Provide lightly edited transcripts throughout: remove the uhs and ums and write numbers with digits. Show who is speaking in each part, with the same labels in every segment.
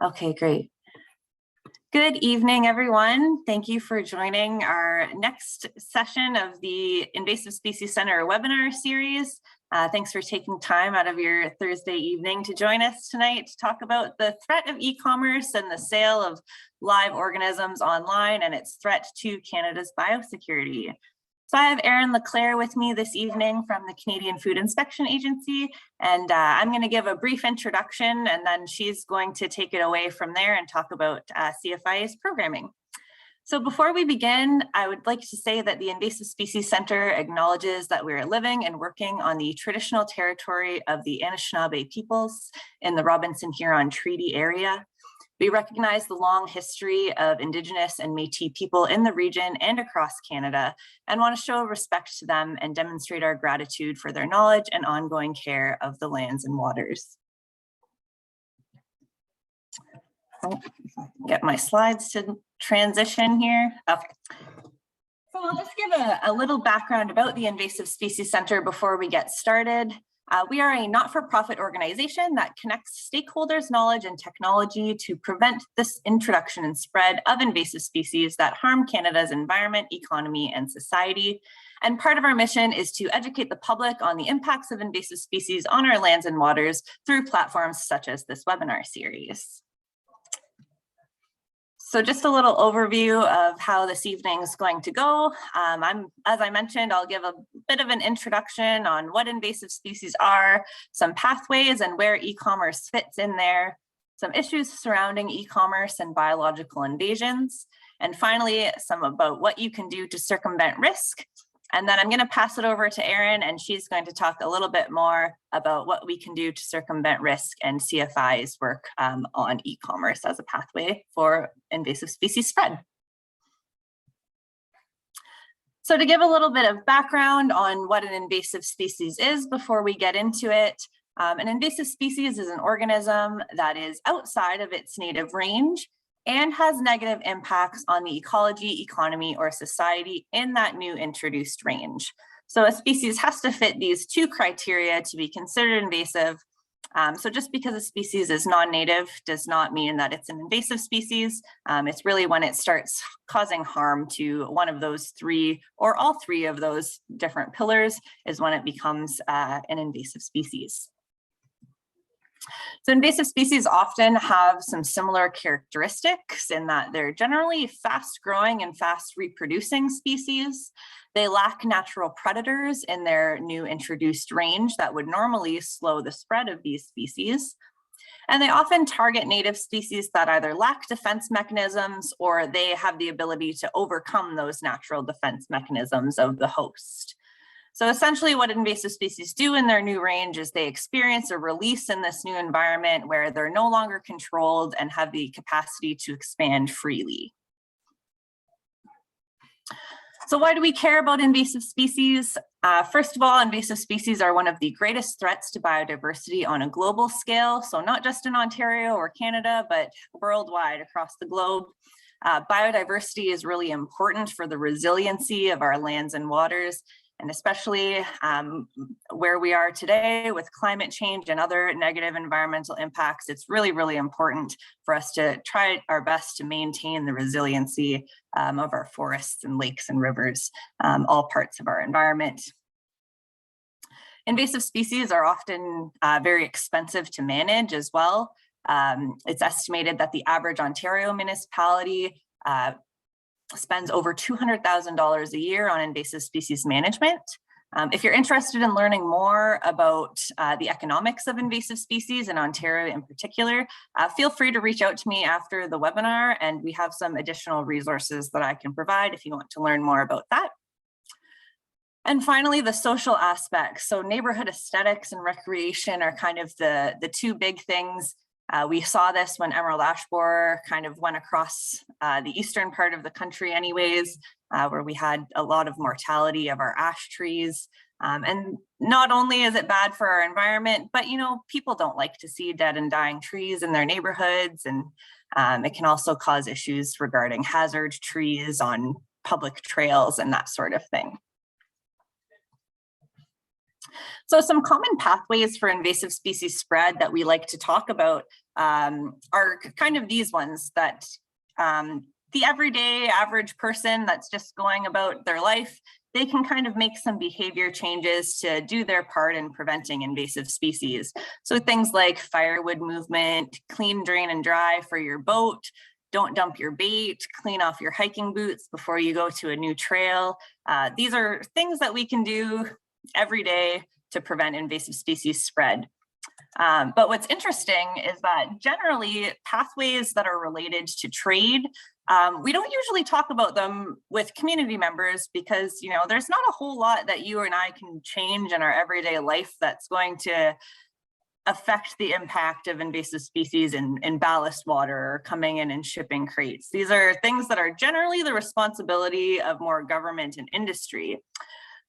Speaker 1: Okay, great. Good evening, everyone. Thank you for joining our next session of the Invasive Species Center webinar series. Thanks for taking time out of your Thursday evening to join us tonight to talk about the threat of e-commerce and the sale of live organisms online and its threat to Canada's biosecurity. So I have Erin Leclerc with me this evening from the Canadian Food Inspection Agency, and I'm going to give a brief introduction, and then she's going to take it away from there and talk about CFIA's programming. So before we begin, I would like to say that the Invasive Species Center acknowledges that we are living and working on the traditional territory of the Anishinaabe peoples in the Robinson-Huron Treaty area. We recognize the long history of Indigenous and Métis people in the region and across Canada and want to show respect to them and demonstrate our gratitude for their knowledge and ongoing care of the lands and waters. Oh, if I can get my slides to transition here. Okay. So I'll just give a little background about the Invasive Species Center before we get started. We are a not-for-profit organization that connects stakeholders' knowledge and technology to prevent this introduction and spread of invasive species that harm Canada's environment, economy, and society. And part of our mission is to educate the public on the impacts of invasive species on our lands and waters through platforms such as this webinar series. So just a little overview of how this evening is going to go. As I mentioned, I'll give a bit of an introduction on what invasive species are, some pathways and where e-commerce fits in there, some issues surrounding e-commerce and biological invasions, and finally, some about what you can do to circumvent risk. And then I'm going to pass it over to Erin, and she's going to talk a little bit more about what we can do to circumvent risk and CFI's work on e-commerce as a pathway for invasive species spread. So to give a little bit of background on what an invasive species is before we get into it, an invasive species is an organism that is outside of its native range and has negative impacts on the ecology, economy, or society in that new introduced range. So a species has to fit these two criteria to be considered invasive. So just because a species is non-native does not mean that it's an invasive species. It's really when it starts causing harm to one of those three or all three of those different pillars is when it becomes an invasive species. So invasive species often have some similar characteristics in that they're generally fast growing and fast reproducing species. They lack natural predators in their new introduced range that would normally slow the spread of these species. And they often target native species that either lack defense mechanisms or they have the ability to overcome those natural defense mechanisms of the host. So essentially what invasive species do in their new range is they experience a release in this new environment where they're no longer controlled and have the capacity to expand freely. So why do we care about invasive species? First of all, invasive species are one of the greatest threats to biodiversity on a global scale. So not just in Ontario or Canada, but worldwide across the globe. Biodiversity is really important for the resiliency of our lands and waters. And especially where we are today with climate change and other negative environmental impacts, it's really, really important for us to try our best to maintain the resiliency of our forests and lakes and rivers, all parts of our environment. Invasive species are often very expensive to manage as well. It's estimated that the average Ontario municipality spends over $200,000 a year on invasive species management. If you're interested in learning more about the economics of invasive species in Ontario in particular, feel free to reach out to me after the webinar, and we have some additional resources that I can provide if you want to learn more about that. And finally, the social aspects. So neighborhood aesthetics and recreation are kind of the two big things. We saw this when emerald ash borer kind of went across the eastern part of the country anyways, where we had a lot of mortality of our ash trees. And not only is it bad for our environment, but people don't like to see dead and dying trees in their neighborhoods. And it can also cause issues regarding hazard trees on public trails and that sort of thing. So some common pathways for invasive species spread that we like to talk about are kind of these ones that the everyday average person that's just going about their life, they can kind of make some behavior changes to do their part in preventing invasive species. So things like firewood movement, clean, drain, and dry for your boat, don't dump your bait, clean off your hiking boots before you go to a new trail. These are things that we can do every day to prevent invasive species spread. But what's interesting is that generally pathways that are related to trade, we don't usually talk about them with community members because, you know, there's not a whole lot that you and I can change in our everyday life that's going to affect the impact of invasive species in ballast water or coming in shipping crates. These are things that are generally the responsibility of more government and industry.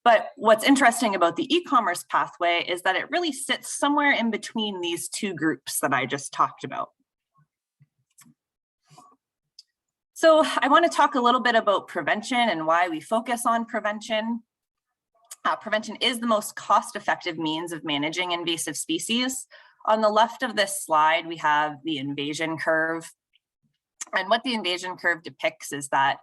Speaker 1: But what's interesting about the e-commerce pathway is that it really sits somewhere in between these two groups that I just talked about. So I want to talk a little bit about prevention and why we focus on prevention. Prevention is the most cost-effective means of managing invasive species. On the left of this slide, we have the invasion curve. And what the invasion curve depicts is that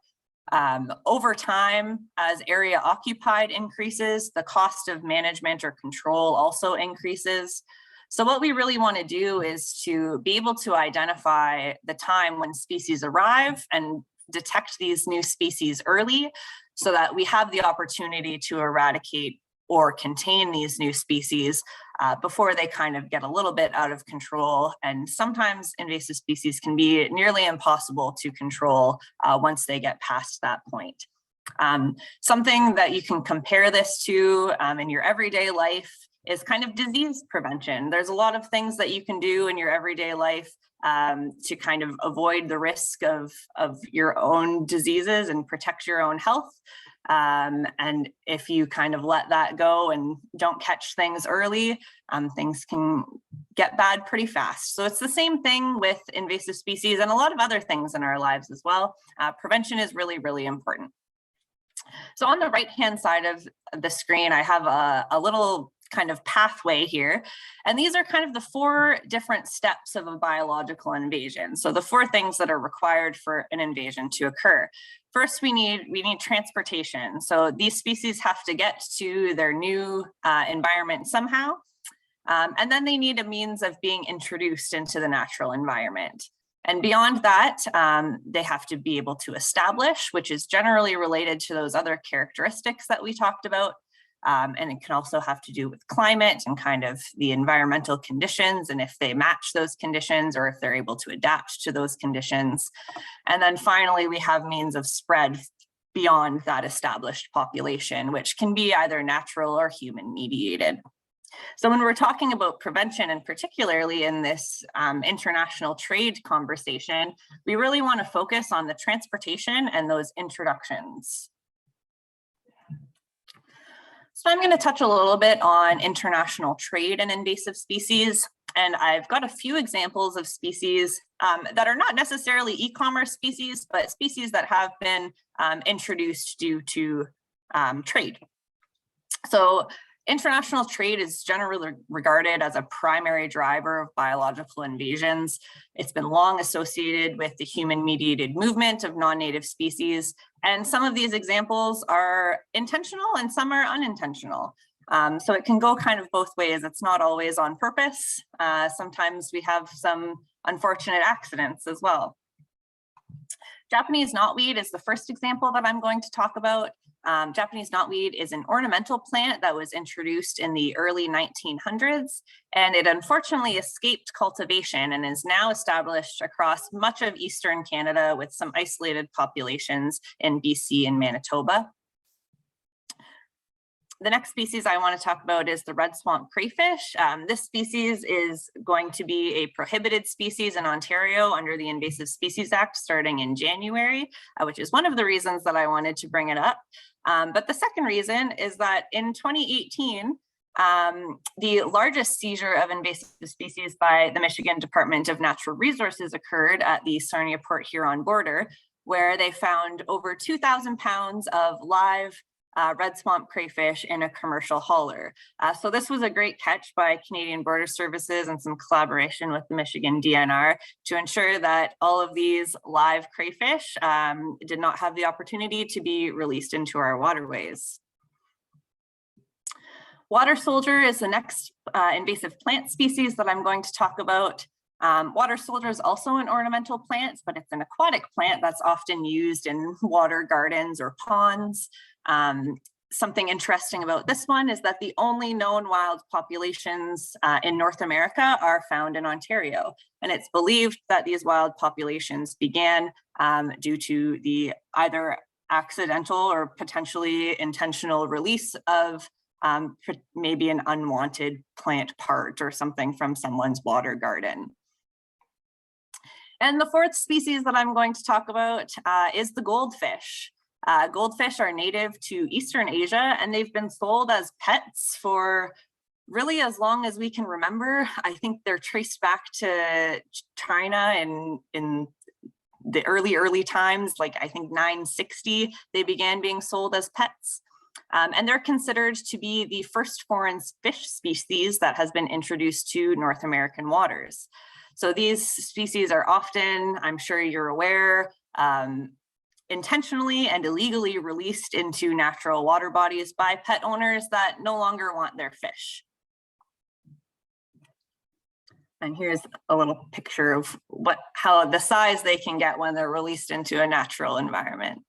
Speaker 1: over time, as area occupied increases, the cost of management or control also increases. So what we really want to do is to be able to identify the time when species arrive and detect these new species early so that we have the opportunity to eradicate or contain these new species before they kind of get a little bit out of control. And sometimes invasive species can be nearly impossible to control once they get past that point. Something that you can compare this to in your everyday life is kind of disease prevention. There's a lot of things that you can do in your everyday life to kind of avoid the risk of your own diseases and protect your own health. And if you kind of let that go and don't catch things early, things can get bad pretty fast. So it's the same thing with invasive species and a lot of other things in our lives as well. Prevention is really, really important. So on the right-hand side of the screen, I have a little kind of pathway here. And these are kind of the 4 different steps of a biological invasion. So the 4 things that are required for an invasion to occur. First, we need transportation. So these species have to get to their new environment somehow. And then they need a means of being introduced into the natural environment. And beyond that, they have to be able to establish, which is generally related to those other characteristics that we talked about. And it can also have to do with climate and kind of the environmental conditions and if they match those conditions or if they're able to adapt to those conditions. And then finally, we have means of spread beyond that established population, which can be either natural or human mediated. So when we're talking about prevention, and particularly in this international trade conversation, we really want to focus on the transportation and those introductions. So I'm going to touch a little bit on international trade and invasive species. And I've got a few examples of species that are not necessarily e-commerce species, but species that have been introduced due to trade. So international trade is generally regarded as a primary driver of biological invasions. It's been long associated with the human-mediated movement of non-native species. And some of these examples are intentional and some are unintentional. So it can go kind of both ways. It's not always on purpose. Sometimes we have some unfortunate accidents as well. Japanese knotweed is the first example that I'm going to talk about. Japanese knotweed is an ornamental plant that was introduced in the early 1900s, and it unfortunately escaped cultivation and is now established across much of Eastern Canada with some isolated populations in BC and Manitoba. The next species I want to talk about is the red swamp crayfish. This species is going to be a prohibited species in Ontario under the Invasive Species Act starting in January, which is one of the reasons that I wanted to bring it up. But the second reason is that in 2018, the largest seizure of invasive species by the Michigan Department of Natural Resources occurred at the Sarnia-Port Huron border, where they found over 2,000 pounds of live red swamp crayfish in a commercial hauler. So this was a great catch by Canadian Border Services and some collaboration with the Michigan DNR to ensure that all of these live crayfish did not have the opportunity to be released into our waterways. Water soldier is the next invasive plant species that I'm going to talk about. Water soldier is also an ornamental plant, but it's an aquatic plant that's often used in water gardens or ponds. Something interesting about this one is that the only known wild populations in North America are found in Ontario. And it's believed that these wild populations began due to the either accidental or potentially intentional release of maybe an unwanted plant part or something from someone's water garden. And the fourth species that I'm going to talk about is the goldfish. Goldfish are native to Eastern Asia, and they've been sold as pets for really as long as we can remember. I think they're traced back to China in the early times, like I think 960, they began being sold as pets. And they're considered to be the first foreign fish species that has been introduced to North American waters. So these species are often, I'm sure you're aware, intentionally and illegally released into natural water bodies by pet owners that no longer want their fish. And here's a little picture of how the size they can get when they're released into a natural environment.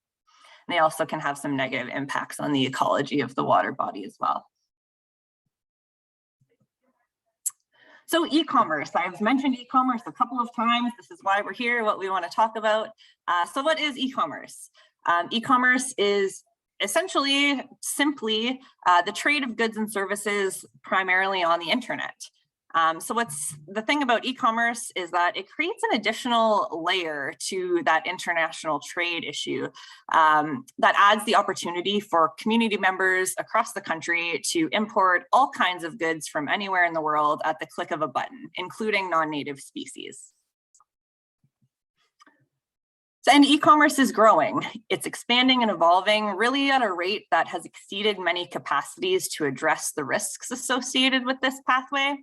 Speaker 1: They also can have some negative impacts on the ecology of the water body as well. So e-commerce, I've mentioned e-commerce a couple of times. This is why we're here, what we want to talk about. So what is e-commerce? E-commerce is essentially simply the trade of goods and services primarily on the internet. So what's the thing about e-commerce is that it creates an additional layer to that international trade issue that adds the opportunity for community members across the country to import all kinds of goods from anywhere in the world at the click of a button, including non-native species. And e-commerce is growing. It's expanding and evolving really at a rate that has exceeded many capacities to address the risks associated with this pathway.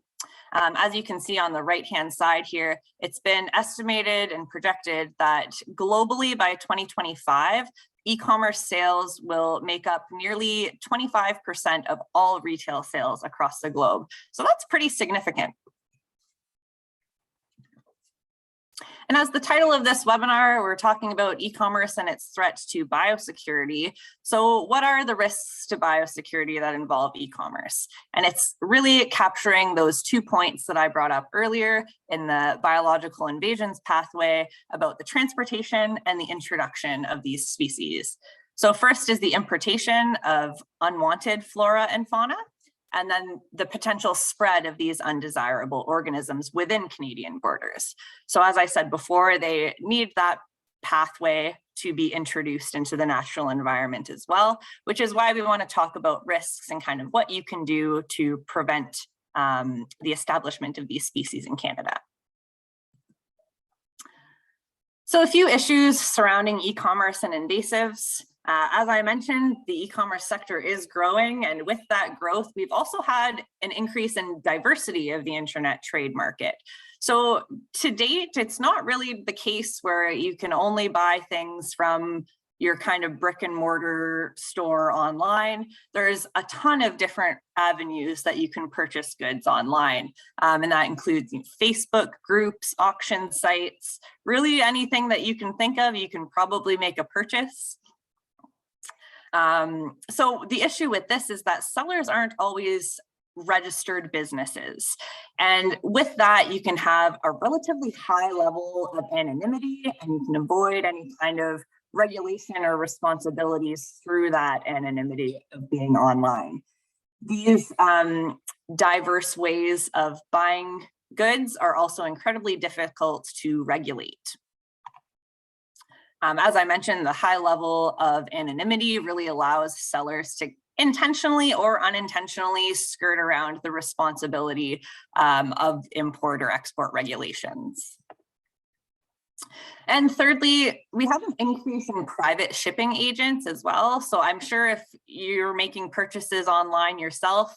Speaker 1: As you can see on the right-hand side here, it's been estimated and projected that globally by 2025, e-commerce sales will make up nearly 25% of all retail sales across the globe. So that's pretty significant. And as the title of this webinar, we're talking about e-commerce and its threats to biosecurity. So what are the risks to biosecurity that involve e-commerce? And it's really capturing those 2 points that I brought up earlier in the biological invasions pathway about the transportation and the introduction of these species. So first is the importation of unwanted flora and fauna, and then the potential spread of these undesirable organisms within Canadian borders. So as I said before, they need that pathway to be introduced into the natural environment as well, which is why we want to talk about risks and kind of what you can do to prevent the establishment of these species in Canada. So a few issues surrounding e-commerce and invasives. As I mentioned, the e-commerce sector is growing, and with that growth, we've also had an increase in diversity of the internet trade market. So to date, it's not really the case where you can only buy things from your kind of brick and mortar store online. There's a ton of different avenues that you can purchase goods online. And that includes Facebook groups, auction sites, really anything that you can think of, you can probably make a purchase. So the issue with this is that sellers aren't always registered businesses. And with that, you can have a relatively high level of anonymity, and you can avoid any kind of regulation or responsibilities through that anonymity of being online. These diverse ways of buying goods are also incredibly difficult to regulate. As I mentioned, the high level of anonymity really allows sellers to intentionally or unintentionally skirt around the responsibility of import or export regulations. And thirdly, we have an increase in private shipping agents as well. So I'm sure if you're making purchases online yourself,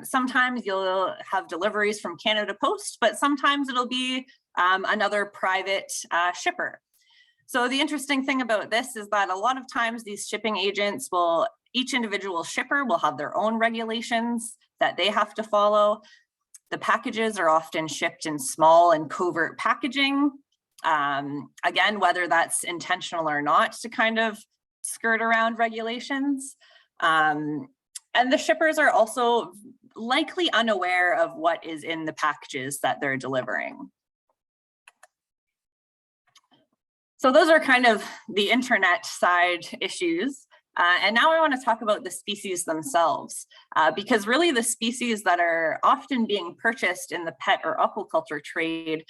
Speaker 1: sometimes you'll have deliveries from Canada Post, but sometimes it'll be another private shipper. So the interesting thing about this is that a lot of times these shipping agents each individual shipper will have their own regulations that they have to follow. The packages are often shipped in small and covert packaging. Again, whether that's intentional or not, to kind of skirt around regulations. And the shippers are also likely unaware of what is in the packages that they're delivering. So those are kind of the internet side issues. And now I want to talk about the species themselves, because really the species that are often being purchased in the pet or aquaculture trade,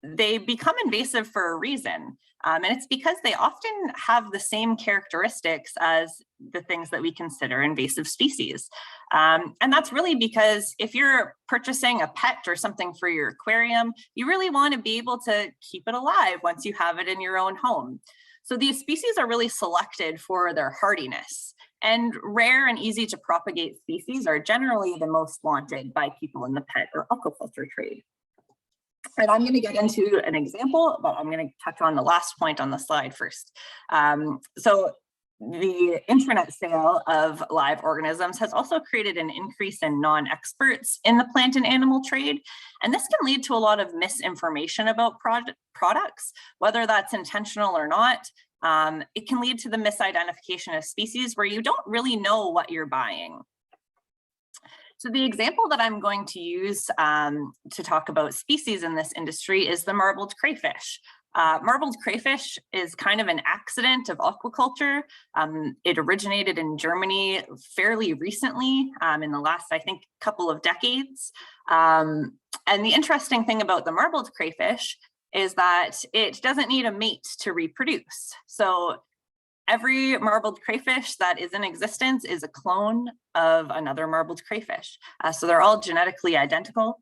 Speaker 1: they become invasive for a reason. And it's because they often have the same characteristics as the things that we consider invasive species. And that's really because if you're purchasing a pet or something for your aquarium, you really want to be able to keep it alive once you have it in your own home. So these species are really selected for their hardiness, and rare and easy to propagate species are generally the most wanted by people in the pet or aquaculture trade. And I'm going to get into an example, but I'm going to touch on the last point on the slide first. So the internet sale of live organisms has also created an increase in non-experts in the plant and animal trade. And this can lead to a lot of misinformation about products, whether that's intentional or not. It can lead to the misidentification of species where you don't really know what you're buying. So the example that I'm going to use to talk about species in this industry is the marbled crayfish. Marbled crayfish is kind of an accident of aquaculture. It originated in Germany fairly recently, in the last, I think, couple of decades. And the interesting thing about the marbled crayfish is that it doesn't need a mate to reproduce. So every marbled crayfish that is in existence is a clone of another marbled crayfish. So they're all genetically identical.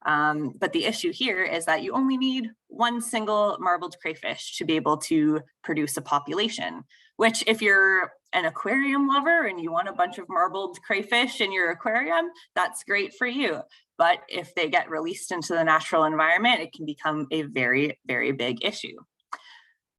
Speaker 1: But the issue here is that you only need one single marbled crayfish to be able to produce a population, which if you're an aquarium lover and you want a bunch of marbled crayfish in your aquarium, that's great for you. But if they get released into the natural environment, it can become a very, very big issue.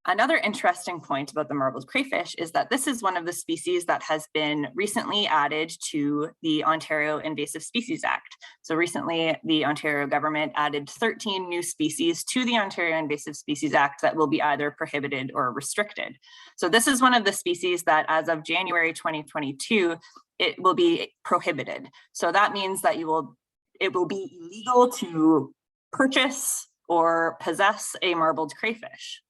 Speaker 1: Another interesting point about the marbled crayfish is that this is one of the species that has been recently added to the Ontario Invasive Species Act. So recently, the Ontario government added 13 new species to the Ontario Invasive Species Act that will be either prohibited or restricted. So this is one of the species that as of January 2022, it will be prohibited. So that means that it will be illegal to purchase or possess a marbled crayfish.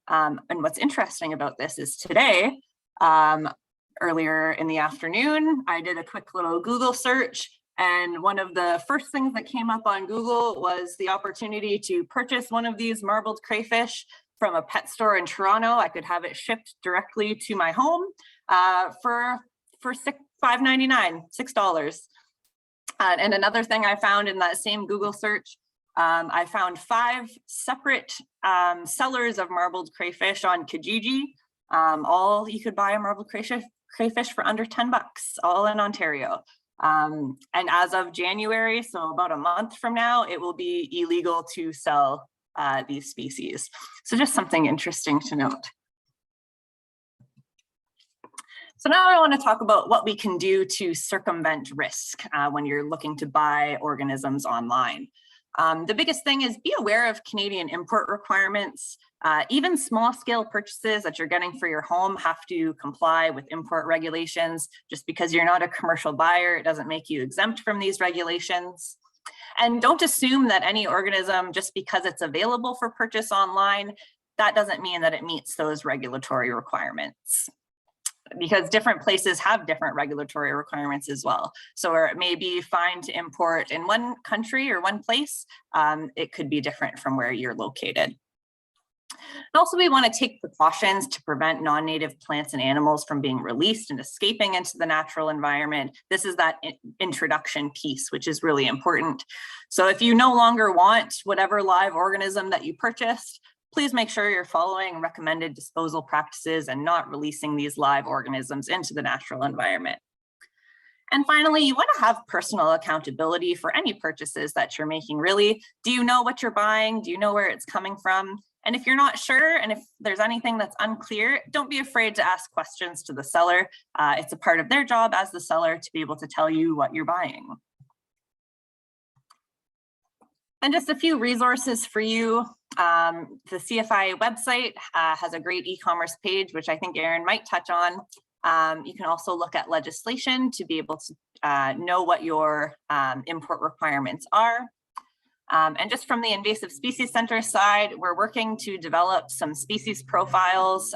Speaker 1: And what's interesting about this is today, earlier in the afternoon, I did a quick little Google search, and one of the first things that came up on Google was the opportunity to purchase one of these marbled crayfish from a pet store in Toronto. I could have it shipped directly to my home for $5.99, $6. And another thing I found in that same Google search, I found 5 separate sellers of marbled crayfish on Kijiji. All you could buy a marbled crayfish for under $10, all in Ontario. And as of January, so about a month from now, it will be illegal to sell these species. So just something interesting to note. So now I want to talk about what we can do to circumvent risk when you're looking to buy organisms online. The biggest thing is be aware of Canadian import requirements. Even small scale purchases that you're getting for your home have to comply with import regulations. Just because you're not a commercial buyer, it doesn't make you exempt from these regulations. And don't assume that any organism, just because it's available for purchase online, that doesn't mean that it meets those regulatory requirements, because different places have different regulatory requirements as well. So where it may be fine to import in one country or one place, it could be different from where you're located. And also, we want to take precautions to prevent non-native plants and animals from being released and escaping into the natural environment. This is that introduction piece, which is really important. So if you no longer want whatever live organism that you purchased, please make sure you're following recommended disposal practices and not releasing these live organisms into the natural environment. And finally, you want to have personal accountability for any purchases that you're making. Really, do you know what you're buying? Do you know where it's coming from? And if you're not sure, and if there's anything that's unclear, don't be afraid to ask questions to the seller. It's a part of their job as the seller to be able to tell you what you're buying. And just a few resources for you. The CFI website has a great e-commerce page, which I think Erin might touch on. You can also look at legislation to be able to know what your import requirements are. And just from the Invasive Species Center side, we're working to develop some species profiles,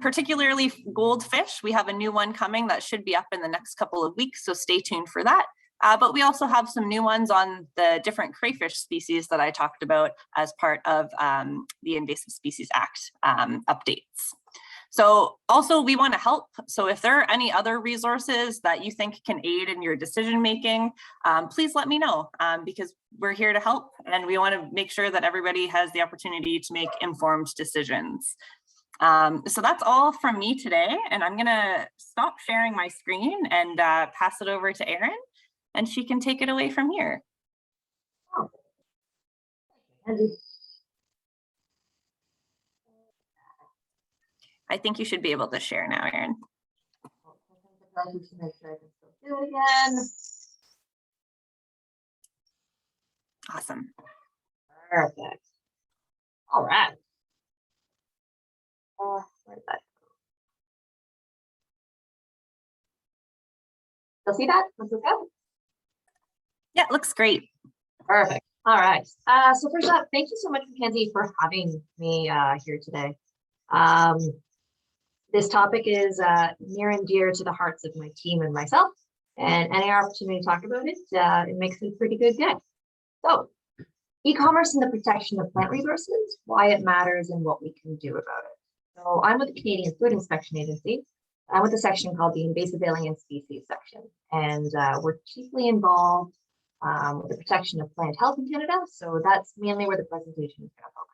Speaker 1: particularly goldfish. We have a new one coming that should be up in the next couple of weeks, so stay tuned for that. But we also have some new ones on the different crayfish species that I talked about as part of the Invasive Species Act updates. So also we want to help. So if there are any other resources that you think can aid in your decision making, please let me know, because we're here to help and we want to make sure that everybody has the opportunity to make informed decisions. So that's all from me today, and I'm going to stop sharing my screen and pass it over to Erin, and she can take it away from here. I think you should be able to share now, Erin.
Speaker 2: Do it again.
Speaker 1: Awesome.
Speaker 2: Perfect. All right. Where's that? You'll see that? Looks good?
Speaker 1: Yeah, it looks great.
Speaker 2: Perfect. All right. So first up, thank you so much, Mackenzie, for having me here today. This topic is near and dear to the hearts of my team and myself, and any opportunity to talk about it, it makes it a pretty good day. So, e-commerce and the protection of plant resources, why it matters and what we can do about it. So I'm with the Canadian Food Inspection Agency. I'm with a section called the Invasive Alien Species section, and we're chiefly involved with the protection of plant health in Canada. So that's mainly where the presentation is going to focus.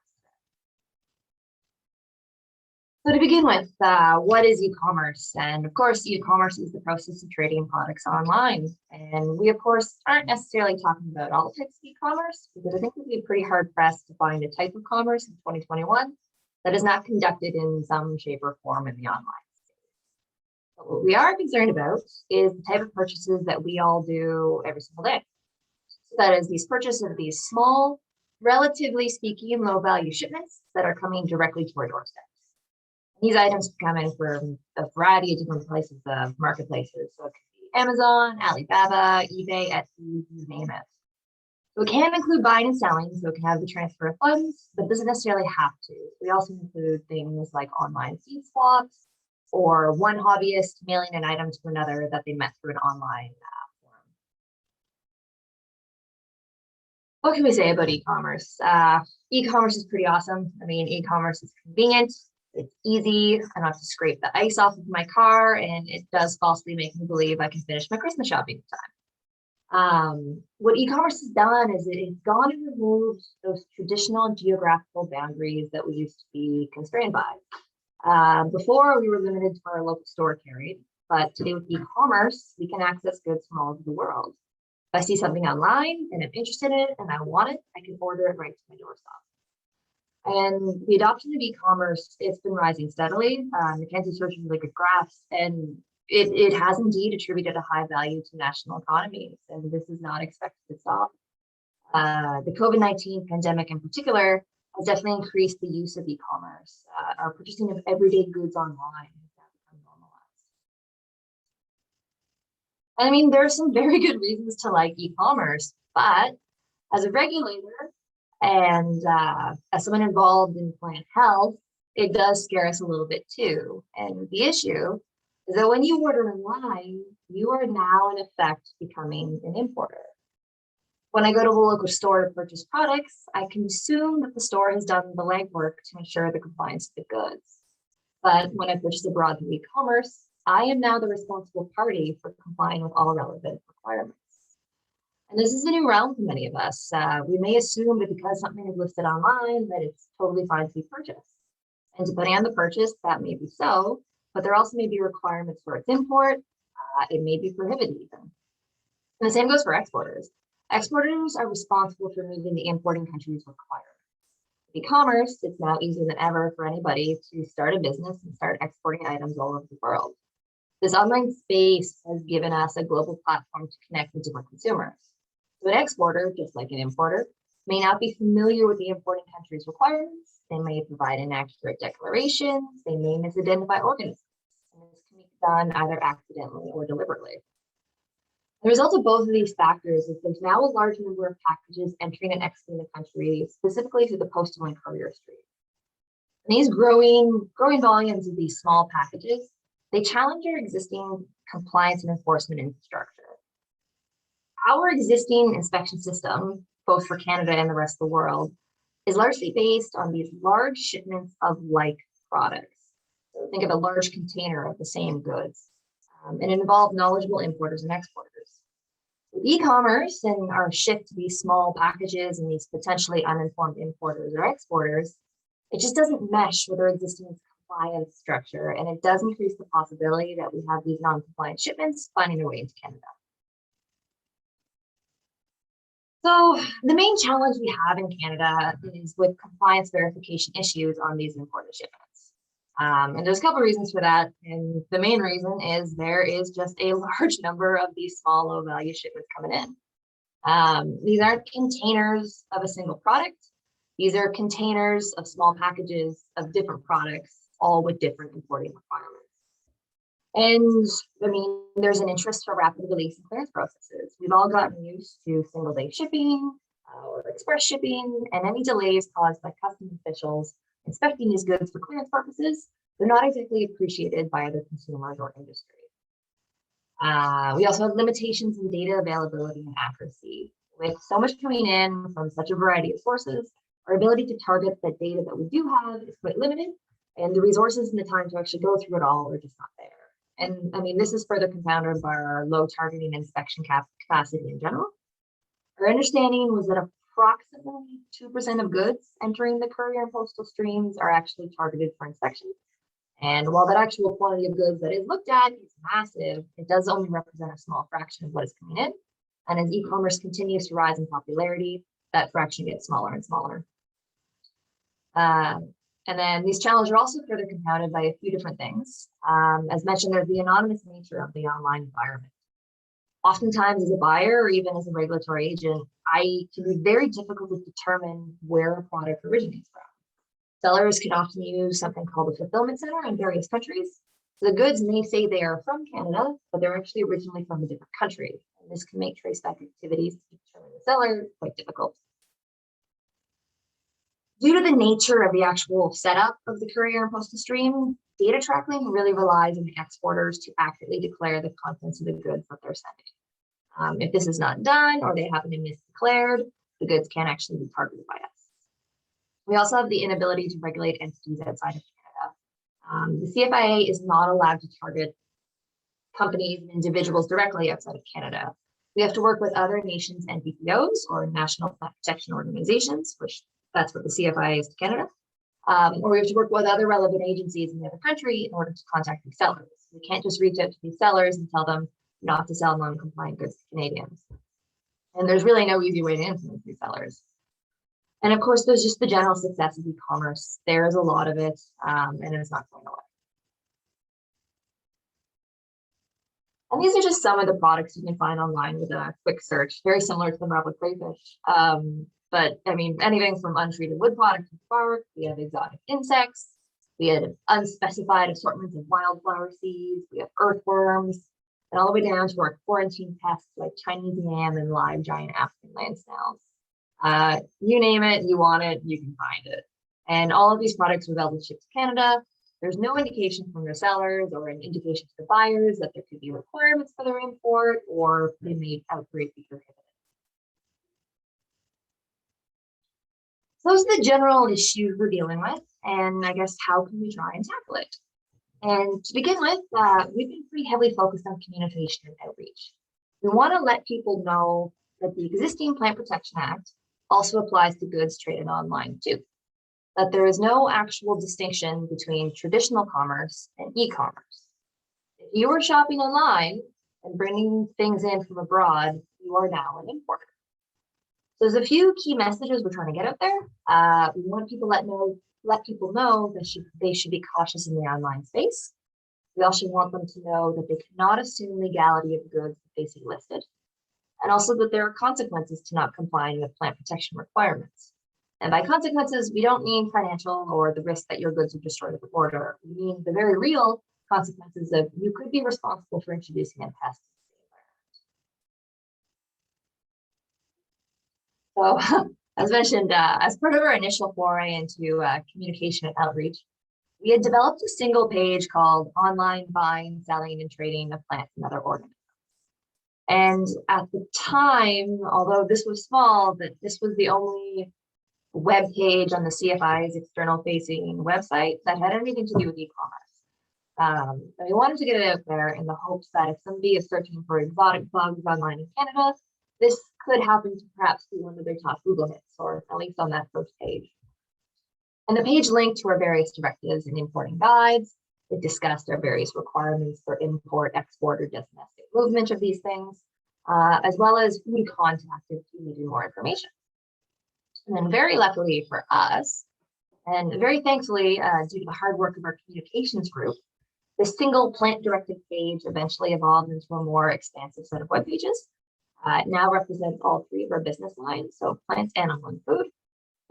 Speaker 2: So to begin with, what is e-commerce? And of course, e-commerce is the process of trading products online. And we, of course, aren't necessarily talking about all types of e-commerce, because I think we'd be pretty hard pressed to find a type of commerce in 2021 that is not conducted in some shape or form in the online space. But what we are concerned about is the type of purchases that we all do every single day. So that is these purchases of these small, relatively speaking, low value shipments that are coming directly to our doorstep. These items come in from a variety of different places of marketplaces. So it could be Amazon, Alibaba, eBay, Etsy, you name it. So it can include buying and selling, so it can have the transfer of funds, but it doesn't necessarily have to. We also include things like online seed swaps or one hobbyist mailing an item to another that they met through an online forum. What can we say about e-commerce? E-commerce is pretty awesome. I mean, e-commerce is convenient. It's easy. I don't have to scrape the ice off of my car, and it does falsely make me believe I can finish my Christmas shopping in time. What e-commerce has done is it's gone and removed those traditional geographical boundaries that we used to be constrained by. Before, we were limited to our local store carried, but today with e-commerce, we can access goods from all over the world. If I see something online and I'm interested in it and I want it, I can order it right to my doorstep. And the adoption of e-commerce, it's been rising steadily. Mackenzie searched really good graphs, and it has indeed attributed a high value to national economies, and this is not expected to stop. The COVID-19 pandemic in particular has definitely increased the use of e-commerce. Our purchasing of everyday goods online has now become normalized. I mean, there are some very good reasons to like e-commerce, but as a regulator, and as someone involved in plant health, it does scare us a little bit too. And the issue is that when you order online, you are now in effect becoming an importer. When I go to the local store to purchase products, I can assume that the store has done the legwork to ensure the compliance of the goods. But when I purchase abroad through e-commerce, I am now the responsible party for complying with all relevant requirements. And this is a new realm for many of us. We may assume that because something is listed online, that it's totally fine to be purchased. And depending on the purchase, that may be so, but there also may be requirements for its import. It may be prohibited even. And the same goes for exporters. Exporters are responsible for meeting the importing country's requirements. E-commerce, it's now easier than ever for anybody to start a business and start exporting items all over the world. This online space has given us a global platform to connect with different consumers. So an exporter, just like an importer, may not be familiar with the importing country's requirements. They may provide inaccurate declarations. They may misidentify organisms. And this can be done either accidentally or deliberately. The result of both of these factors is there's now a large number of packages entering and exiting the country, specifically through the postal and courier stream. And these growing volumes of these small packages, they challenge our existing compliance and enforcement infrastructure. Our existing inspection system, both for Canada and the rest of the world, is largely based on these large shipments of like products. So think of a large container of the same goods, and it involved knowledgeable importers and exporters. With e-commerce and our shift to these small packages and these potentially uninformed importers or exporters, it just doesn't mesh with our existing compliance structure, and it does increase the possibility that we have these non-compliant shipments finding their way into Canada. So the main challenge we have in Canada is with compliance verification issues on these imported shipments. And there's a couple of reasons for that. And the main reason is there is just a large number of these small, low value shipments coming in. These aren't containers of a single product. These are containers of small packages of different products, all with different importing requirements. And I mean, there's an interest for rapid release and clearance processes. We've all gotten used to single day shipping or express shipping, and any delays caused by customs officials inspecting these goods for clearance purposes, they're not exactly appreciated by other consumers or industry. We also have limitations in data availability and accuracy. With so much coming in from such a variety of sources, our ability to target the data that we do have is quite limited, and the resources and the time to actually go through it all are just not there. And I mean, this is further compounded by our low targeting and inspection capacity in general. Our understanding was that approximately 2% of goods entering the courier and postal streams are actually targeted for inspection. And while that actual quantity of goods that is looked at is massive, it does only represent a small fraction of what is coming in. And as e-commerce continues to rise in popularity, that fraction gets smaller and smaller. And then these challenges are also further compounded by a few different things. As mentioned, there's the anonymous nature of the online environment. Oftentimes as a buyer or even as a regulatory agent, it can be very difficult to determine where a product originates from. Sellers can often use something called a fulfillment center in various countries. So the goods may say they are from Canada, but they're actually originally from a different country. And this can make traceback activities to determine the seller quite difficult. Due to the nature of the actual setup of the courier and postal stream, data tracking really relies on the exporters to accurately declare the contents of the goods that they're sending. If this is not done or they happen to misdeclared, the goods can't actually be targeted by us. We also have the inability to regulate entities outside of Canada. The CFIA is not allowed to target companies and individuals directly outside of Canada. We have to work with other nations' NPPOs or national plant protection organizations, which that's what the CFIA is to Canada. Or we have to work with other relevant agencies in the other country in order to contact these sellers. We can't just reach out to these sellers and tell them not to sell non-compliant goods to Canadians. And there's really no easy way to influence these sellers. And of course, there's just the general success of e-commerce. There is a lot of it, and it's not going away. And these are just some of the products you can find online with a quick search, very similar to the marble crayfish. But I mean, anything from untreated wood products with bark, we have exotic insects, we have unspecified assortments of wildflower seeds, we have earthworms, and all the way down to our quarantine pests like Chinese yam and live giant African land snails. You name it, you want it, you can find it. And all of these products are available shipped to Canada. There's no indication from the sellers or an indication to the buyers that there could be requirements for their import or they may outright be prohibited. Those are the general issues we're dealing with, and I guess how can we try and tackle it? And to begin with, we've been pretty heavily focused on communication and outreach. We want to let people know that the existing Plant Protection Act also applies to goods traded online too. That there is no actual distinction between traditional commerce and e-commerce. If you are shopping online and bringing things in from abroad, you are now an importer. So there's a few key messages we're trying to get out there. We want people to let people know that they should be cautious in the online space. We also want them to know that they cannot assume legality of goods that they see listed, and also that there are consequences to not complying with plant protection requirements. And by consequences, we don't mean financial or the risk that your goods are destroyed at the border. We mean the very real consequences of you could be responsible for introducing a pest into the environment. So, as mentioned, as part of our initial foray into communication and outreach, we had developed a single page called Online Buying, Selling, and Trading of Plants and Other Organisms. And at the time, although this was small, that this was the only web page on the CFI's external facing website that had anything to do with e-commerce. And we wanted to get it out there in the hopes that if somebody is searching for exotic bugs online in Canada, this could happen to perhaps be one of their top Google hits, or at least on that first page. And the page linked to our various directives and importing guides. It discussed our various requirements for import, export, or just domestic movement of these things, as well as who to contact if you needed more information. And then very luckily for us, and very thankfully due to the hard work of our communications group, the single plant directive page eventually evolved into a more expansive set of web pages. It now represents all three of our business lines, so plants, animal, and food.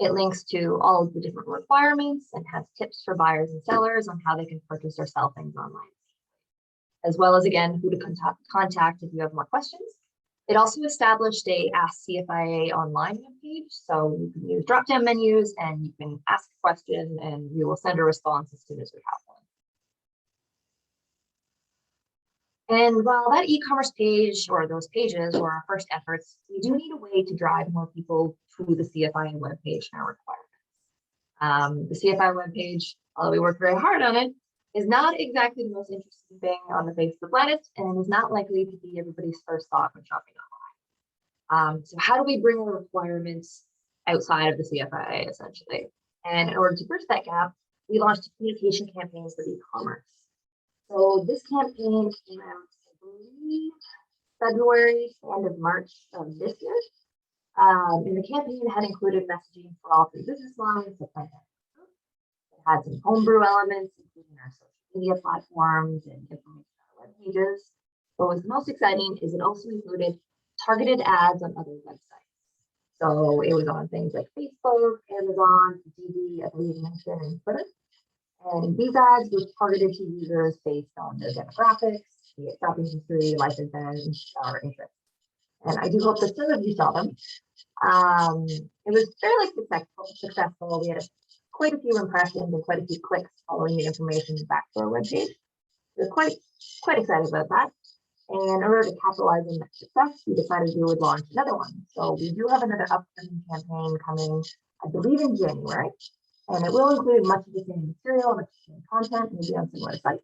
Speaker 2: It links to all of the different requirements and has tips for buyers and sellers on how they can purchase or sell things online, as well as, again, who to contact if you have more questions. It also established a Ask CFIA online webpage, so you can use drop-down menus and you can ask a question and we will send a response as soon as we have one. And while that e-commerce page or those pages were our first efforts, we do need a way to drive more people to the CFIA webpage and our requirements. The CFIA webpage, although we work very hard on it, is not exactly the most interesting thing on the face of the planet, and is not likely to be everybody's first thought when shopping online. So how do we bring our requirements outside of the CFIA, essentially? And in order to bridge that gap, we launched communication campaigns for e-commerce. So this campaign came out, I believe, February, end of March of this year. And the campaign had included messaging for all three business lines. So it had some homebrew elements, including our social media platforms and information on our web pages. What was most exciting is it also included targeted ads on other websites. So it was on things like Facebook, Amazon, DD, I believe, LinkedIn, and Twitter. And these ads were targeted to users based on their demographics, be it shopping history, life events, or interests. And I do hope that some of you saw them. It was fairly successful. We had quite a few impressions and quite a few clicks following the information back to our webpage. We're quite excited about that. And in order to capitalize on that success, we decided we would launch another one. So we do have another upcoming campaign coming, I believe, in January. And it will include much of the same material, much of the same content, maybe on similar sites.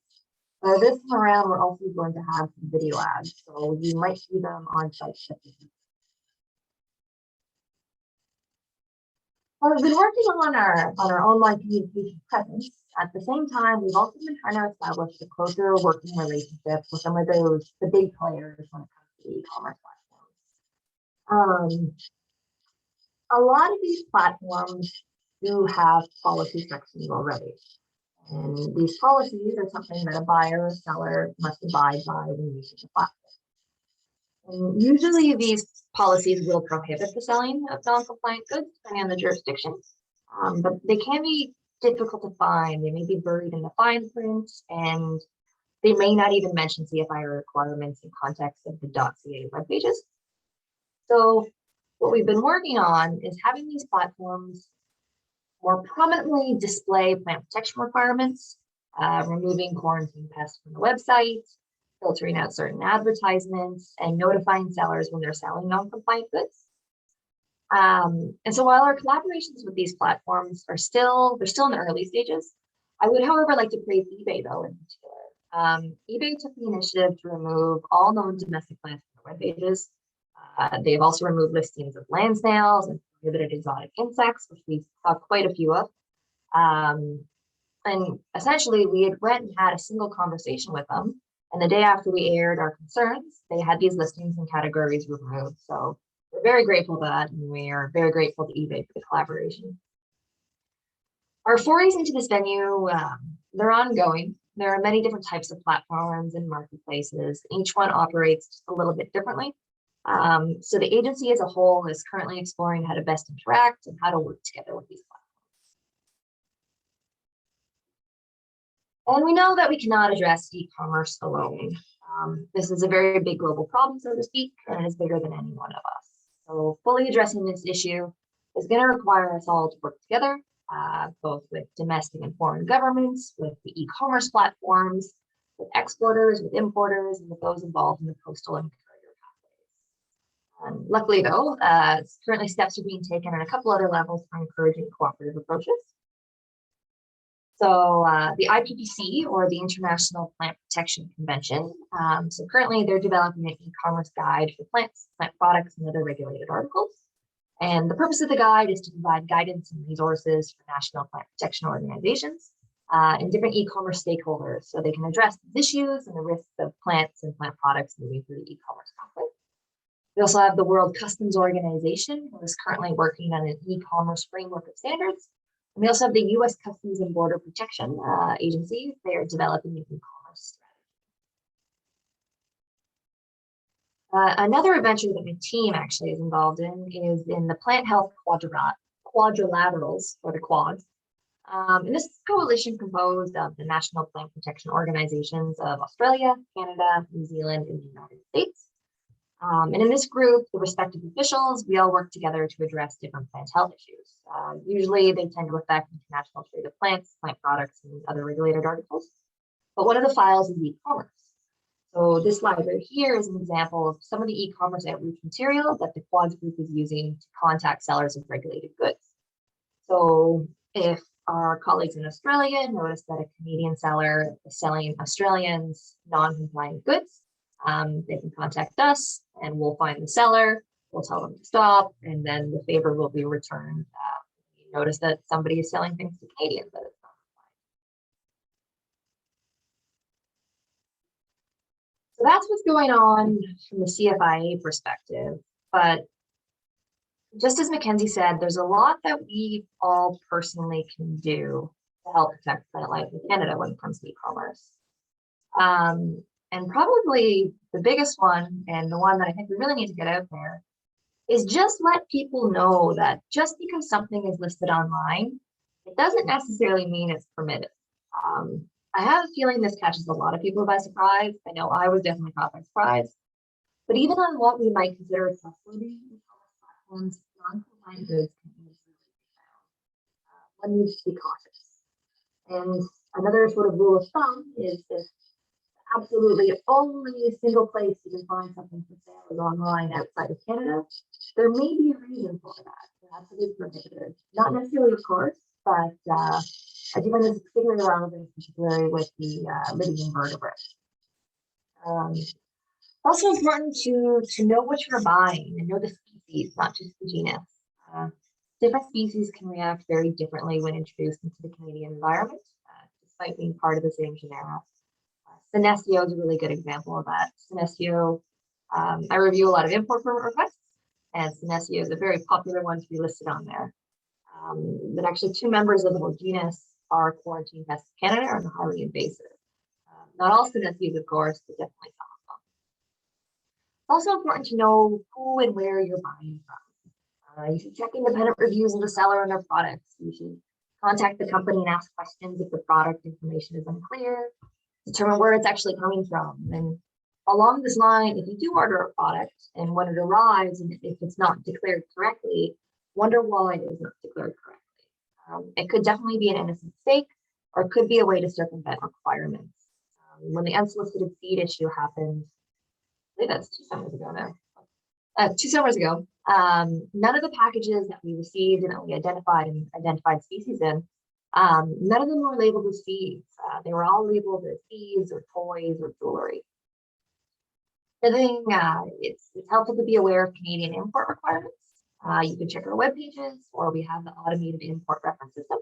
Speaker 2: This time around, we're also going to have some video ads, so you might see them on sites. Well, we've been working on our online communication presence. At the same time, we've also been trying to establish a closer working relationship with some of the big players when it comes to e-commerce platforms. A lot of these platforms do have policy sections already. And these policies are something that a buyer or seller must abide by when using the platform. And usually these policies will prohibit the selling of non-compliant goods, depending on the jurisdiction. But they can be difficult to find. They may be buried in the fine print, and they may not even mention CFIA requirements in context of the .ca web pages. So what we've been working on is having these platforms more prominently display plant protection requirements, removing quarantine pests from the website, filtering out certain advertisements, and notifying sellers when they're selling non-compliant goods. And so while our collaborations with these platforms they're still in the early stages, I would, however, like to praise eBay, though, in particular. eBay took the initiative to remove all known domestic plants from their web pages. They've also removed listings of land snails and prohibited exotic insects, which we saw quite a few of. And essentially, we went and had a single conversation with them. And the day after we aired our concerns, they had these listings and categories removed. So we're very grateful for that, and we are very grateful to eBay for the collaboration. Our forays into this venue, they're ongoing. There are many different types of platforms and marketplaces. Each one operates just a little bit differently. So the agency as a whole is currently exploring how to best interact and how to work together with these platforms. And we know that we cannot address e-commerce alone. This is a very big global problem, so to speak, and it is bigger than any one of us. So fully addressing this issue is going to require us all to work together, both with domestic and foreign governments, with the e-commerce platforms, with exporters, with importers, and with those involved in the postal and courier pathways. Luckily, though, currently steps are being taken on a couple other levels for encouraging cooperative approaches. So the IPPC, or the International Plant Protection Convention, so currently they're developing an e-commerce guide for plants, plant products, and other regulated articles. And the purpose of the guide is to provide guidance and resources for national plant protection organizations and different e-commerce stakeholders, so they can address these issues and the risks of plants and plant products moving through the e-commerce pathway. We also have the World Customs Organization, who is currently working on an e-commerce framework of standards. And we also have the U.S. Customs and Border Protection Agency. They are developing an e-commerce strategy. Another adventure that my team actually is involved in is in the Plant Health Quadrilaterals, or the Quads. And this is a coalition composed of the National Plant Protection Organizations of Australia, Canada, New Zealand, and the United States. And in this group, the respective officials, we all work together to address different plant health issues. Usually they tend to affect international trade of plants, plant products, and other regulated articles. But one of the files is e-commerce. So this slide right here is an example of some of the e-commerce outreach material that the Quads group is using to contact sellers of regulated goods. So if our colleagues in Australia notice that a Canadian seller is selling Australians non-compliant goods, they can contact us and we'll find the seller, we'll tell them to stop, and then the favor will be returned. You notice that somebody is selling things to Canadians that it's not compliant. So that's what's going on from the CFIA perspective. But just as Mackenzie said, there's a lot that we all personally can do to help protect plant life in Canada when it comes to e-commerce. And probably the biggest one, and the one that I think we really need to get out there, is just let people know that just because something is listed online, it doesn't necessarily mean it's permitted. I have a feeling this catches a lot of people by surprise. I know I was definitely caught by surprise. But even on what we might consider trustworthy e-commerce platforms, non-compliant goods can easily be found. One needs to be cautious. And another sort of rule of thumb is if absolutely only a single place you can find something for sale is online outside of Canada, there may be a reason for that. That's a good prohibited. Not necessarily, of course, but I do find this particularly relevant, particularly with the living invertebrates. Also important to know what you're buying and know the species, not just the genus. Different species can react very differently when introduced into the Canadian environment, despite being part of the same genera. Senecio is a really good example of that. Senecio, I review a lot of import permit requests, and Senecio is a very popular one to be listed on there. But actually, two members of the whole genus are quarantine pests in Canada and highly invasive. Not all Senecios, of course, but definitely some of them. It's also important to know who and where you're buying from. You should check independent reviews of the seller and their products. You should contact the company and ask questions if the product information is unclear. Determine where it's actually coming from. And along this line, if you do order a product and when it arrives and if it's not declared correctly, wonder why it is not declared correctly. It could definitely be an innocent mistake, or it could be a way to circumvent requirements. When the unsolicited feed issue happened, I believe that's 2 summers ago now. 2 summers ago, none of the packages that we received and that we identified species in, none of them were labeled as feeds. They were all labeled as feeds or toys or jewelry. The thing, it's helpful to be aware of Canadian import requirements. You can check our web pages, or we have the automated import reference system.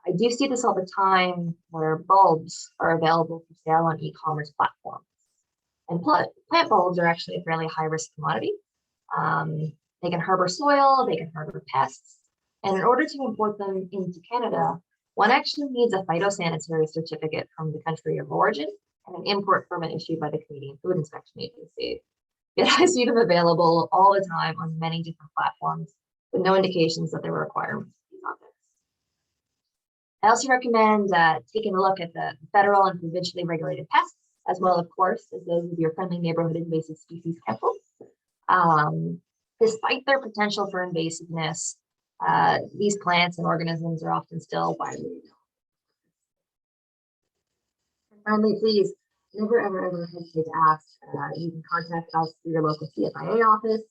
Speaker 2: I do see this all the time where bulbs are available for sale on e-commerce platforms. And plant bulbs are actually a fairly high-risk commodity. They can harbor soil, they can harbor pests. And in order to import them into Canada, one actually needs a phytosanitary certificate from the country of origin and an import permit issued by the Canadian Food Inspection Agency. Yet I see them available all the time on many different platforms with no indications that there were requirements for these objects. I also recommend taking a look at the federal and provincially regulated pests, as well, of course, as those of your friendly neighborhood invasive species councils. Despite their potential for invasiveness, these plants and organisms are often still widely known. And finally, please never, ever hesitate to ask. You can contact us through your local CFIA office.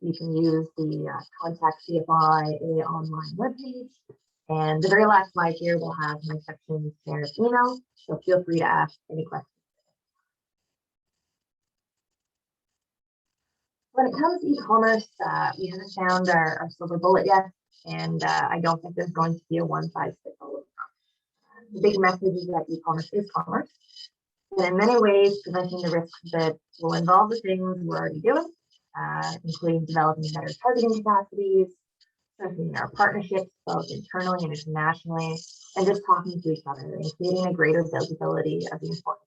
Speaker 2: You can use the Contact CFIA online webpage. And the very last slide here will have my section Sarah's email, so feel free to ask any questions. When it comes to e-commerce, we haven't found our silver bullet yet, and I don't think there's going to be a one-size-fits-all. The big message is that e-commerce is commerce, and in many ways, preventing the risks that will involve the things we're already doing, including developing better targeting capacities, strengthening our partnerships both internally and internationally, and just talking to each other and creating a greater visibility of the importance.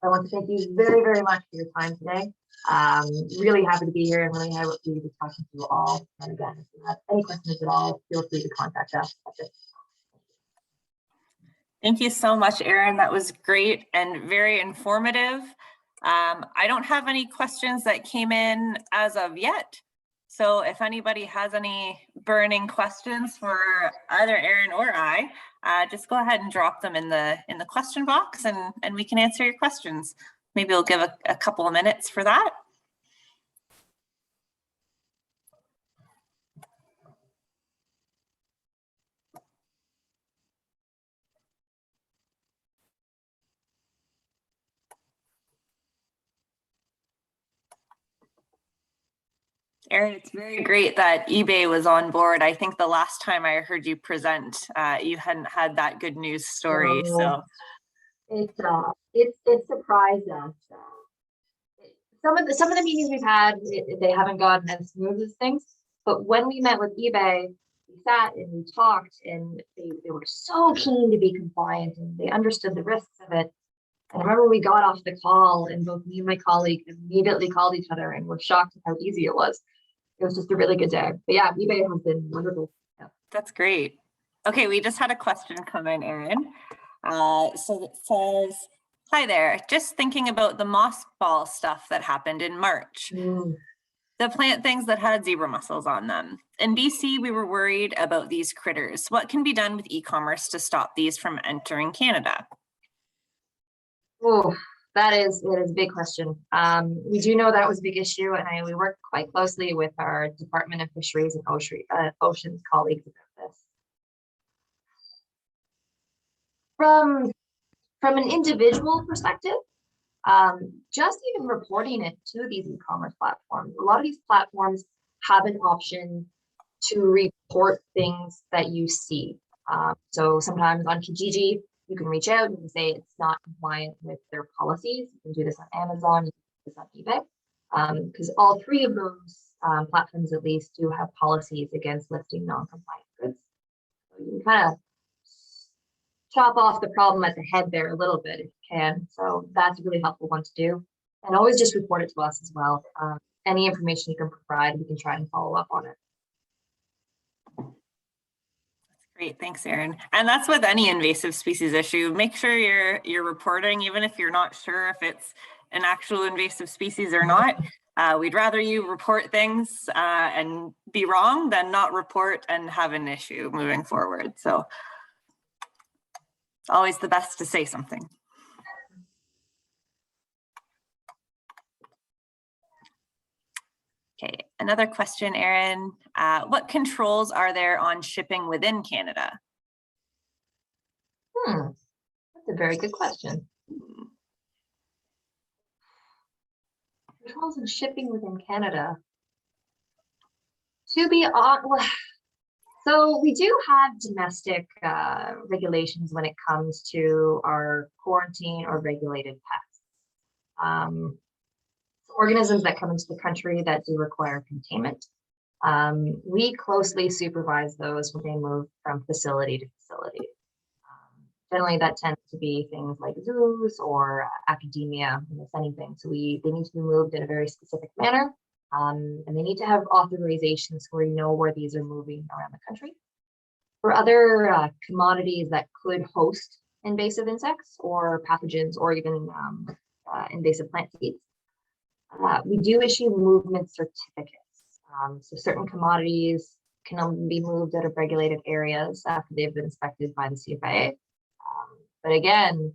Speaker 2: I want to thank you very, very much for your time today. Really happy to be here and really happy to be talking to you all. And again, if you have any questions at all, feel free to contact us.
Speaker 1: Thank you so much, Erin. That was great and very informative. I don't have any questions that came in as of yet. So if anybody has any burning questions for either Erin or I, just go ahead and drop them in the question box and we can answer your questions. Maybe we'll give a couple of minutes for that. Erin, it's very great that eBay was on board. I think the last time I heard you present, you hadn't had that good news story. So
Speaker 2: it surprised us. Some of the meetings we've had, they haven't gotten as smooth as things. But when we met with eBay, we sat and we talked, and they were so keen to be compliant, and they understood the risks of it. And I remember we got off the call, and both me and my colleague immediately called each other and were shocked at how easy it was. It was just a really good day. But yeah, eBay has been wonderful. Yeah.
Speaker 1: That's great. Okay, we just had a question come in, Erin. So it says, hi there, just thinking about the mothball stuff that happened in March. The plant things that had zebra mussels on them. In BC, we were worried about these critters. What can be done with e-commerce to stop these from entering Canada?
Speaker 2: Oh, that is a big question. We do know that was a big issue, and we work quite closely with our Department of Fisheries and Oceans colleagues about this. From an individual perspective, just even reporting it to these e-commerce platforms. A lot of these platforms have an option to report things that you see. So sometimes on Kijiji, you can reach out and say it's not compliant with their policies. You can do this on Amazon, you can do this on eBay, because all three of those platforms at least do have policies against listing non-compliant goods. So you can kind of chop off the problem at the head there a little bit if you can. So that's a really helpful one to do. And always just report it to us as well. Any information you can provide, we can try and follow up on it.
Speaker 1: Great, thanks, Erin. And that's with any invasive species issue. Make sure you're reporting, even if you're not sure if it's an actual invasive species or not. We'd rather you report things and be wrong than not report and have an issue moving forward. So it's always the best to say something. Okay, another question, Erin. What controls are there on shipping within Canada?
Speaker 2: That's a very good question. controls and shipping within Canada. To be honest, so we do have domestic regulations when it comes to our quarantine or regulated pests. Organisms that come into the country that do require containment. We closely supervise those when they move from facility to facility. Generally, that tends to be things like zoos or academia, if anything. So they need to be moved in a very specific manner, and they need to have authorizations so we know where these are moving around the country. For other commodities that could host invasive insects or pathogens or even invasive plant seeds, we do issue movement certificates. So certain commodities can only be moved out of regulated areas after they've been inspected by the CFIA. But again,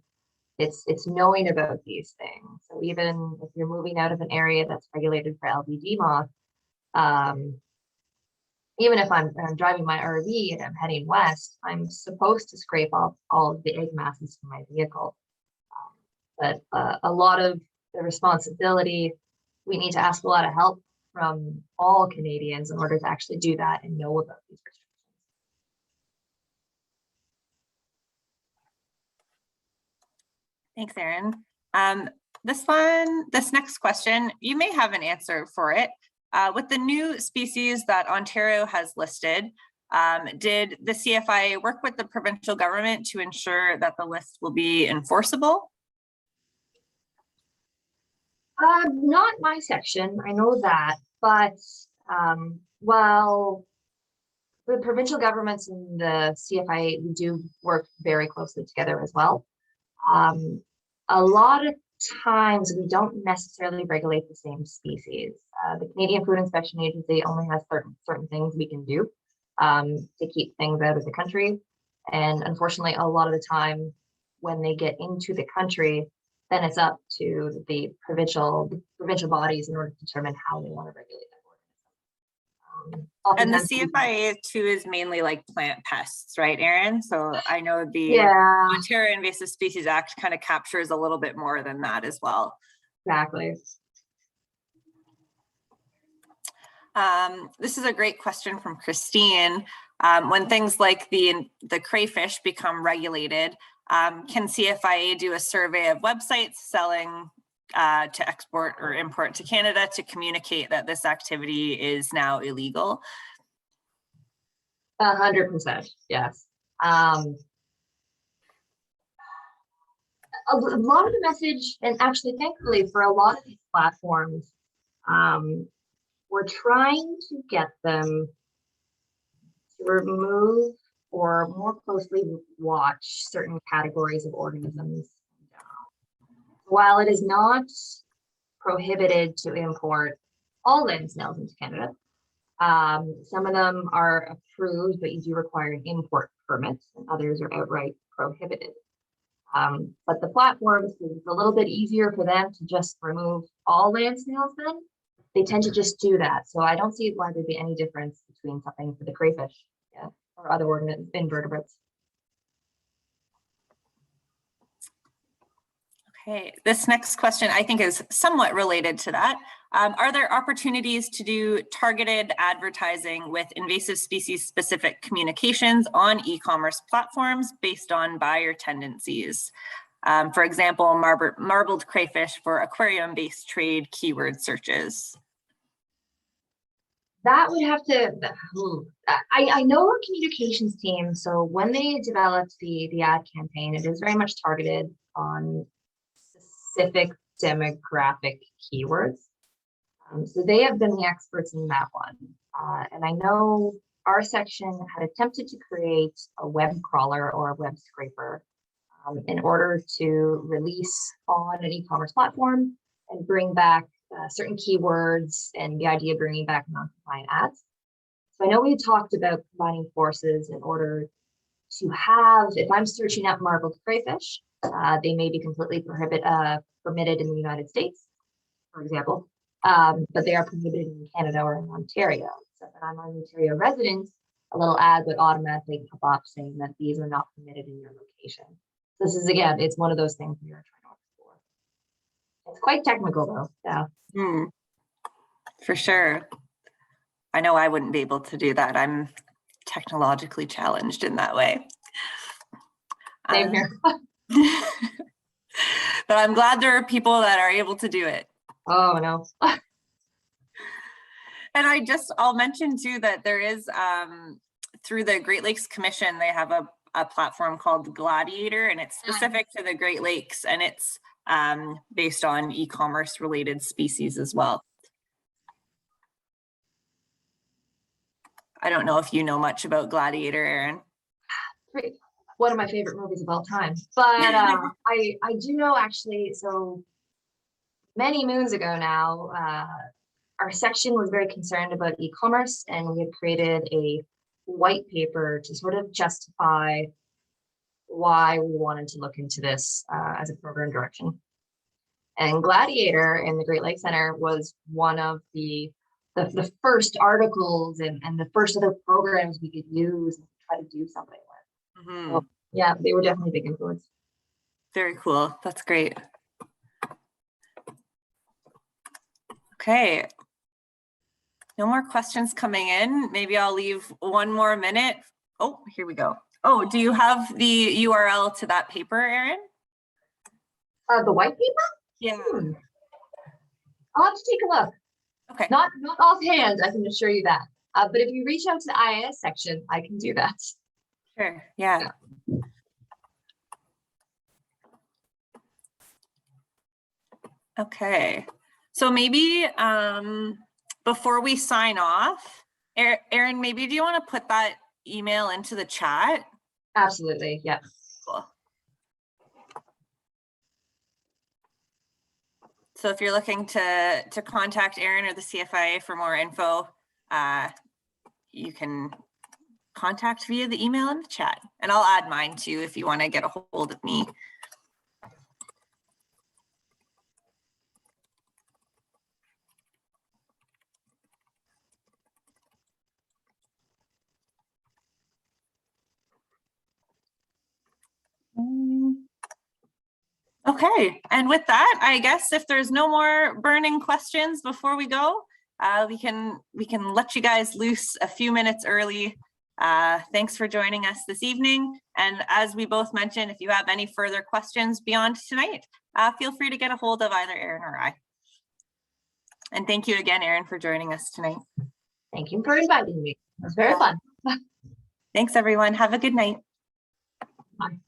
Speaker 2: it's knowing about these things. So even if you're moving out of an area that's regulated for LVD moth, even if I'm driving my RV and I'm heading west, I'm supposed to scrape off all of the egg masses from my vehicle. But a lot of the responsibility, we need to ask a lot of help from all Canadians in order to actually do that and know about these restrictions.
Speaker 1: Thanks, Erin. This next question, you may have an answer for it. With the new species that Ontario has listed, did the CFIA work with the provincial government to ensure that the list will be enforceable?
Speaker 2: Not my section, I know that, but well, the provincial governments and the CFIA do work very closely together as well. A lot of times we don't necessarily regulate the same species. The Canadian Food Inspection Agency only has certain things we can do to keep things out of the country. And unfortunately, a lot of the time when they get into the country, then it's up to the provincial bodies in order to determine how they want to regulate that organism.
Speaker 1: And the CFIA too is mainly like plant pests, right, Erin? So I know the Ontario Invasive Species Act kind of captures a little bit more than that as well.
Speaker 2: Exactly.
Speaker 1: This is a great question from Christine. When things like the crayfish become regulated, can CFIA do a survey of websites selling to export or import to Canada to communicate that this activity is now illegal?
Speaker 2: 100%, yes. A lot of the message, and actually thankfully for a lot of these platforms, we're trying to get them to remove or more closely watch certain categories of organisms. While it is not prohibited to import all land snails into Canada, some of them are approved, but you do require an import permit, and others are outright prohibited. But the platforms, it's a little bit easier for them to just remove all land snails then. They tend to just do that. So I don't see why there'd be any difference between something for the crayfish or other invertebrates.
Speaker 1: Okay, this next question I think is somewhat related to that. Are there opportunities to do targeted advertising with invasive species specific communications on e-commerce platforms based on buyer tendencies? For example, marbled crayfish for aquarium-based trade keyword searches.
Speaker 2: That would have to, I know our communications team, so when they developed the ad campaign, it is very much targeted on specific demographic keywords. So they have been the experts in that one. And I know our section had attempted to create a web crawler or a web scraper in order to release on an e-commerce platform and bring back certain keywords, and the idea of bringing back non-compliant ads. So I know we talked about combining forces in order to have, if I'm searching up marbled crayfish, they may be completely permitted in the United States, for example, but they are prohibited in Canada or in Ontario. So if I'm an Ontario resident, a little ad would automatically pop up saying that these are not permitted in your location. This is, again, it's one of those things we are trying to explore. It's quite technical though. Yeah.
Speaker 1: For sure. I know I wouldn't be able to do that. I'm technologically challenged in that way.
Speaker 2: Same here.
Speaker 1: But I'm glad there are people that are able to do it.
Speaker 2: Oh no.
Speaker 1: And I'll mention too that there is, through the Great Lakes Commission, they have a platform called Gladiator, and it's specific to the Great Lakes, and it's based on e-commerce related species as well. I don't know if you know much about Gladiator, Erin.
Speaker 2: One of my favorite movies of all time. But I do know actually, so many moons ago now, our section was very concerned about e-commerce, and we had created a white paper to sort of justify why we wanted to look into this as a program direction. And Gladiator in the Great Lakes Center was one of the first articles and the first other programs we could use and try to do something with. So, yeah, they were definitely a big influence.
Speaker 1: Very cool. That's great. Okay. No more questions coming in. Maybe I'll leave one more minute. Oh, here we go. Oh, do you have the URL to that paper, Erin?
Speaker 2: The white paper?
Speaker 1: Yeah.
Speaker 2: I'll have to take a look.
Speaker 1: Okay.
Speaker 2: Not offhand, I can assure you that. But if you reach out to the IIS section, I can do that.
Speaker 1: Sure. Yeah. Okay. So maybe before we sign off, Erin, maybe do you want to put that email into the chat?
Speaker 2: Absolutely. Yeah.
Speaker 1: Cool. So if you're looking to contact Erin or the CFIA for more info, you can contact via the email in the chat, and I'll add mine too if you want to get a hold of me. Okay, and with that, I guess if there's no more burning questions before we go, we can let you guys loose a few minutes early. Thanks for joining us this evening. And as we both mentioned, if you have any further questions beyond tonight, feel free to get a hold of either Erin or I. And thank you again, Erin, for joining us tonight.
Speaker 2: Thank you for inviting me. It was very fun.
Speaker 1: Thanks, everyone. Have a good night.
Speaker 2: Bye.